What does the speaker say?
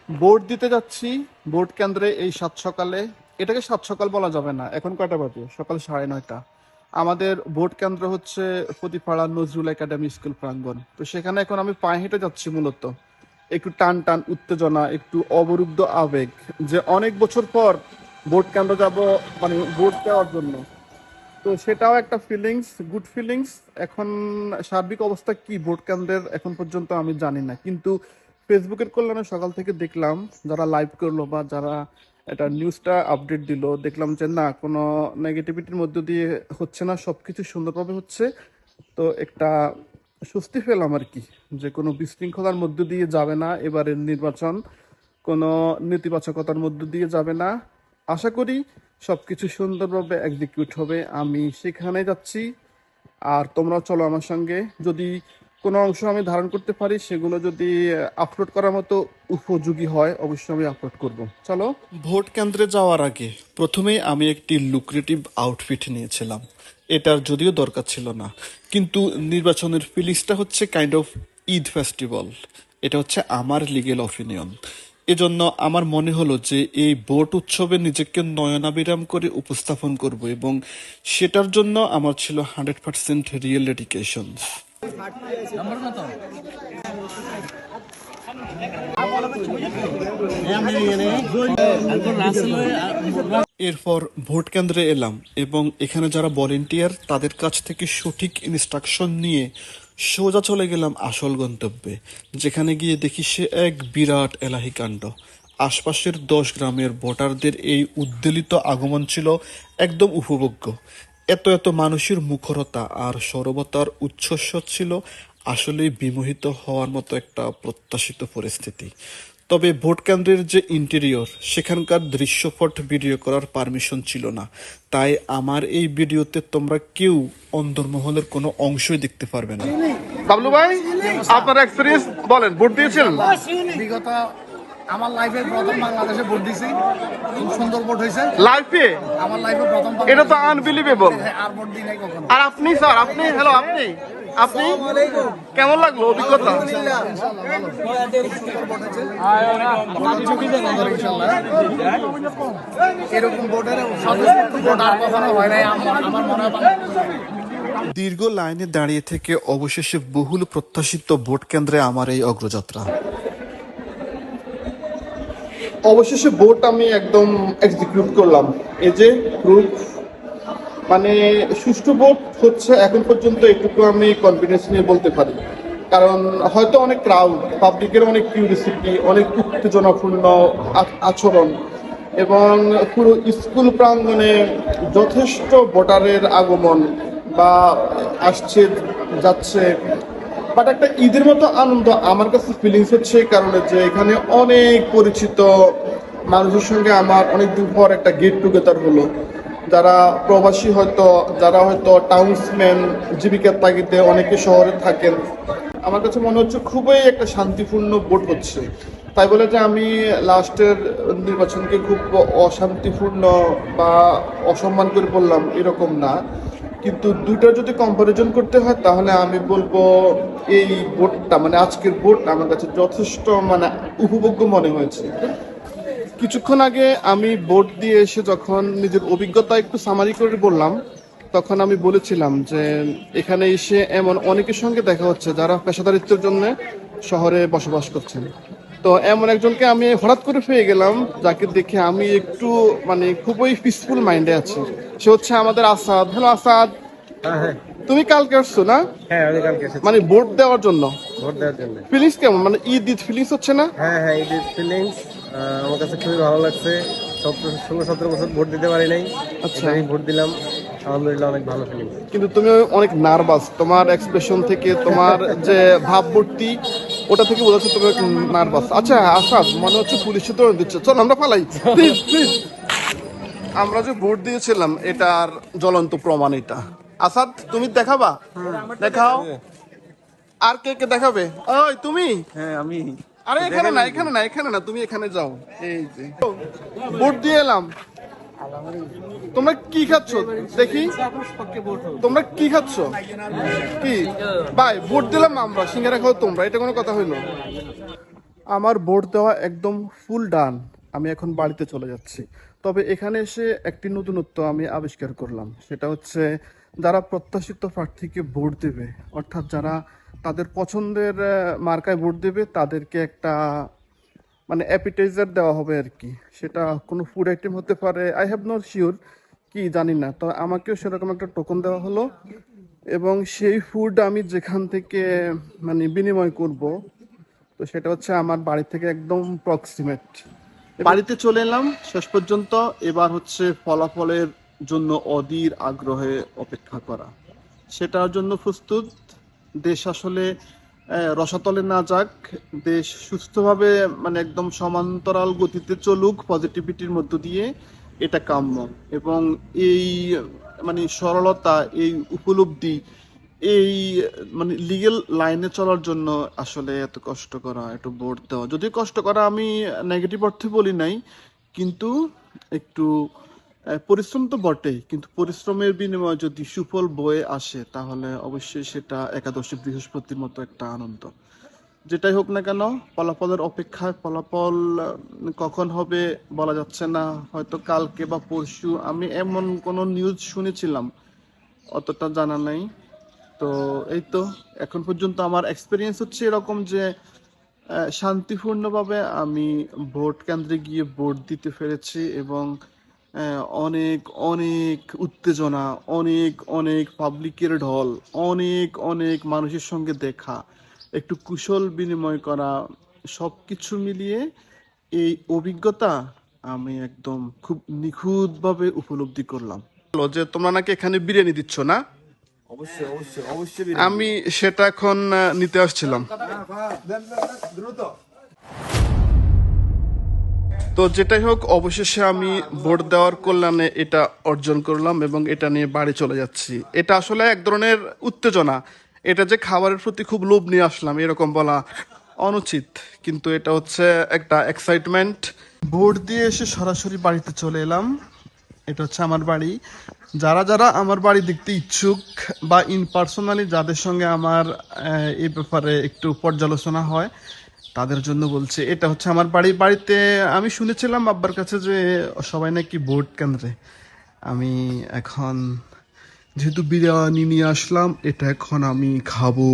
Vote দিতে যাচ্ছি vote কেন্দ্রে এই সাত সকালে। এটাকে সাত সকাল বলা যাবে না, এখন কয়টা বাজে? সকাল 9:30। আমাদের ভোট কেন্দ্র হচ্ছে প্রতিপাড়া নজরুল একাডেমি স্কুল প্রাঙ্গণ। তো সেখানে এখন আমি পায়ে হেঁটে যাচ্ছি, মূলত একটু টান টান উত্তেজনা, একটু অবরুদ্ধ আবেগ, যে অনেক বছর পর ভোট কেন্দ্র যাব, মানে ভোট দেওয়ার জন্য। তো সেটাও একটা ফিলিংস, গুড ফিলিংস। এখন সার্বিক অবস্থা কি ভোট কেন্দ্রের এখন পর্যন্ত আমি জানি না, কিন্তু ফেসবুকের কল্যাণে সকাল থেকে দেখলাম যারা লাইভ করলো বা যারা এটা নিউজটা আপডেট দিল, দেখলাম যে না, কোনো নেগেটিভিটির মধ্য দিয়ে হচ্ছে না, সবকিছু সুন্দরভাবে হচ্ছে। তো একটা স্বস্তি পেলাম আর কি, যে কোনো বিশৃঙ্খলার মধ্য দিয়ে যাবে না এবারের নির্বাচন, কোনো নেতিবাচকতার মধ্য দিয়ে যাবে না। আশা করি সবকিছু সুন্দরভাবে এক্সিকিউট হবে। আমি সেখানে যাচ্ছি, আর তোমরাও চলো আমার সঙ্গে। যদি কোনো অংশ আমি ধারণ করতে পারি, সেগুলো যদি আপলোড করার মতো উপযোগী হয়, অবশ্যই আমি আপলোড করব। চলো। ভোট কেন্দ্রে যাওয়ার আগে প্রথমেই আমি একটি লুক্রেটিভ আউটফিট নিয়েছিলাম। এটার যদিও দরকার ছিল না, কিন্তু নির্বাচনের ফিলিংসটা হচ্ছে কাইন্ড অফ ঈদ ফেস্টিভ্যাল। এটা হচ্ছে আমার লিগেল অপিনিয়ন। এজন্য আমার মনে হলো যে এই ভোট উৎসবে নিজেকে নয়নাভিরাম করে উপস্থাপন করব, এবং সেটার জন্য আমার ছিল 100% রিয়েল ডেডিকেশন। এরপর ভোট কেন্দ্রে এলাম, এবং এখানে যারা ভলেন্টিয়ার তাদের কাছ থেকে সঠিক ইনস্ট্রাকশন নিয়ে সোজা চলে গেলাম আসল গন্তব্যে, যেখানে গিয়ে দেখি সে এক বিরাট এলাহি কাণ্ড। আশপাশের 10 গ্রামের ভোটারদের এই উদ্বেলিত আগমন ছিল একদম উপভোগ্য। এত এত মানুষের মুখরতা আর সরবতার উচ্ছ্বাস ছিল আসলেই বিমোহিত হওয়ার মতো একটা প্রত্যাশিত পরিস্থিতি। তবে ভোট কেন্দ্রের যে ইন্টেরিয়র, সেখানকার দৃশ্যপট ভিডিও করার পারমিশন ছিল না, তাই আমার এই ভিডিওতে তোমরা কেউ অন্দরমহলের কোনো অংশই দেখতে পারবে না। বাবলু ভাই, আপনার এক্সপিরিয়েন্স বলেন, ভোট দিয়েছেন? বিগত আমার লাইফে প্রথম বাংলাদেশে ভোট দিছি, খুব সুন্দর ভোট হয়েছে লাইফে। আমার লাইফে প্রথম। এটা তো আনবিলিভেবল। আর ভোট দিই নাই কখনো। আর আপনি স্যার, আপনি হ্যালো, আপনি আপনি কেমন লাগলো অভিজ্ঞতা? এরকম ভোটের ভোট আর কখনো হয় নাই আমার মনে হয়। দীর্ঘ লাইনে দাঁড়িয়ে থেকে অবশেষে বহুল প্রত্যাশিত ভোট কেন্দ্রে আমার এই অগ্রযাত্রা। অবশেষে ভোট আমি একদম এক্সিকিউট করলাম। এই যে প্রুফ, মানে সুষ্ঠু ভোট হচ্ছে এখন পর্যন্ত, এটুকু আমি কনফিডেন্স নিয়ে বলতে পারি। কারণ হয়তো অনেক ক্রাউড, পাবলিকের অনেক কিউরিসিটি, অনেক উত্তেজনাপূর্ণ আচরণ, এবং পুরো স্কুল প্রাঙ্গণে যথেষ্ট ভোটারের আগমন বা আসছে যাচ্ছে। বাট একটা ঈদের মতো আনন্দ আমার কাছে ফিলিংস হচ্ছে এই কারণে যে এখানে অনেক পরিচিত মানুষের সঙ্গে আমার অনেকদিন পর একটা গেট টুগেদার হলো। যারা প্রবাসী, যারা হয়তো টাউন্সম্যান, জীবিকার তাগিদে অনেকে শহরে থাকেন। আমার কাছে মনে হচ্ছে খুবই একটা শান্তিপূর্ণ ভোট হচ্ছে। তাই বলে যে আমি লাস্টের নির্বাচনকে খুব অশান্তিপূর্ণ বা অসম্মান করে বললাম, এরকম না। কিন্তু দুইটা যদি কম্পারিজন করতে হয়, তাহলে আমি বলবো এই ভোটটা, মানে আজকের ভোট আমার কাছে যথেষ্ট মানে উপভোগ্য মনে হয়েছে। কিছুক্ষণ আগে আমি ভোট দিয়ে এসে যখন নিজের অভিজ্ঞতা একটু সামারি করে বললাম, তখন আমি বলেছিলাম যে এখানে এসে এমন অনেকের সঙ্গে দেখা হচ্ছে যারা পেশাদারিত্বের জন্য শহরে বসবাস করছেন। তো এমন একজনকে আমি হঠাৎ করে পেয়ে গেলাম, যাকে দেখে আমি একটু মানে খুবই পিসফুল মাইন্ডে আছি। সে হচ্ছে আমাদের আসাদ। হ্যালো আসাদ, তুমি কালকে আসছো না? হ্যাঁ, আমি কালকে এসেছি মানে ভোট দেওয়ার জন্য। ভোট দেওয়ার জন্য। ফিলিংস কেমন? মানে ঈদ ঈদ ফিলিংস হচ্ছে না? হ্যাঁ হ্যাঁ, এই ফিলিংস আমার কাছে খুবই ভালো লাগছে। 16-17 বছর ভোট দিতে পারি নাই, আচ্ছা। আমি ভোট দিলাম, আলহামদুলিল্লাহ অনেক ভালো ফিলিংস। কিন্তু তুমি অনেক নার্ভাস, তোমার এক্সপ্রেশন থেকে, তোমার যে ভাবমূর্তি, ওটা থেকে বোঝা যাচ্ছে তুমি নার্ভাস। আচ্ছা আসাদ, মনে হচ্ছে পুলিশে তো দিচ্ছে, চল আমরা পালাই প্লিজ প্লিজ। আমরা যে ভোট দিয়েছিলাম এটার জ্বলন্ত প্রমাণ এটা। আসাদ, তুমি দেখাবা? দেখাও। আর কে কে দেখাবে? ওই তুমি? হ্যাঁ আমি। আরে এখানে না, এখানে না, এখানে না, তুমি এখানে যাও। এই যে ভোট দিয়ে এলাম। তোমরা কি খাচ্ছ দেখি? তোমরা কি খাচ্ছ? কি ভাই, ভোট দিলাম আমরা, সিঙ্গারা খাও তোমরা, এটা কোনো কথা হইলো? আমার ভোট দেওয়া একদম ফুল ডান। আমি এখন বাড়িতে চলে যাচ্ছি। তবে এখানে এসে একটি নতুনত্ব আমি আবিষ্কার করলাম, সেটা হচ্ছে যারা প্রত্যাশিত প্রার্থীকে ভোট দেবে, অর্থাৎ যারা তাদের পছন্দের মার্কায় ভোট দেবে, তাদেরকে একটা মানে অ্যাপিটাইজার দেওয়া হবে আর কি। সেটা কোনো ফুড আইটেম হতে পারে, আই হ্যাভ নট শিওর, কি জানি না। তো আমাকেও সেরকম একটা টোকন দেওয়া হলো, এবং সেই ফুড আমি যেখান থেকে মানে বিনিময় করব, তো সেটা হচ্ছে আমার বাড়ি থেকে একদম প্রক্সিমেট। বাড়িতে চলে এলাম শেষ পর্যন্ত। এবার হচ্ছে ফলাফলের জন্য অধীর আগ্রহে অপেক্ষা করা, সেটার জন্য প্রস্তুত। দেশ আসলে রসাতলে না যাক, দেশ সুস্থভাবে মানে একদম সমান্তরাল গতিতে চলুক পজিটিভিটির মধ্য দিয়ে, এটা কাম্য। এবং এই মানে সরলতা, এই উপলব্ধি, এই মানে লিগেল লাইনে চলার জন্য আসলে এত কষ্ট করা, একটু ভোট দেওয়া, যদি কষ্ট করা আমি নেগেটিভ অর্থে বলি নাই, কিন্তু একটু পরিশ্রম তো বটেই, কিন্তু পরিশ্রমের বিনিময়ে যদি সুফল বয়ে আসে, তাহলে অবশ্যই সেটা একাদশী বৃহস্পতির মতো একটা আনন্দ। যেটাই হোক না কেন, ফলাফলের অপেক্ষায়। ফলাফল কখন হবে বলা যাচ্ছে না, হয়তো কালকে বা পরশু। আমি এমন কোনো নিউজ শুনেছিলাম, অতটা জানা নাই। তো এই তো, এখন পর্যন্ত আমার এক্সপিরিয়েন্স হচ্ছে এরকম যে শান্তিপূর্ণভাবে আমি ভোট কেন্দ্রে গিয়ে ভোট দিতে পেরেছি, এবং অনেক অনেক উত্তেজনা, অনেক অনেক পাবলিকের ঢল, অনেক অনেক মানুষের সঙ্গে দেখা, একটু কুশল বিনিময় করা, সবকিছু মিলিয়ে এই অভিজ্ঞতা আমি একদম খুব নিখুঁতভাবে উপলব্ধি করলাম। বলো যে তোমরা নাকি এখানে বিরিয়ানি দিচ্ছ না? অবশ্যই অবশ্যই অবশ্যই আমি সেটা এখন নিতে আসছিলাম। দ্রুত। তো যেটাই হোক, অবশেষে আমি ভোট দেওয়ার কল্যাণে এটা অর্জন করলাম, এবং এটা নিয়ে বাড়ি চলে যাচ্ছি। এটা আসলে এক ধরনের উত্তেজনা। এটা যে খাবারের প্রতি খুব লোভ নিয়ে আসলাম এরকম বলা অনুচিত, কিন্তু এটা হচ্ছে একটা এক্সাইটমেন্ট। ভোট দিয়ে এসে সরাসরি বাড়িতে চলে এলাম। এটা হচ্ছে আমার বাড়ি। যারা যারা আমার বাড়ি দেখতে ইচ্ছুক, বা ইন পার্সোনালি যাদের সঙ্গে আমার এই ব্যাপারে একটু পর্যালোচনা হয়, তাদের জন্য বলছি, এটা হচ্ছে আমার বাড়ি। বাড়িতে আমি শুনেছিলাম আব্বার কাছে যে সবাই নাকি ভোট কেন্দ্রে। আমি এখন যেহেতু বিরিয়ানি নিয়ে আসলাম, এটা এখন আমি খাবো।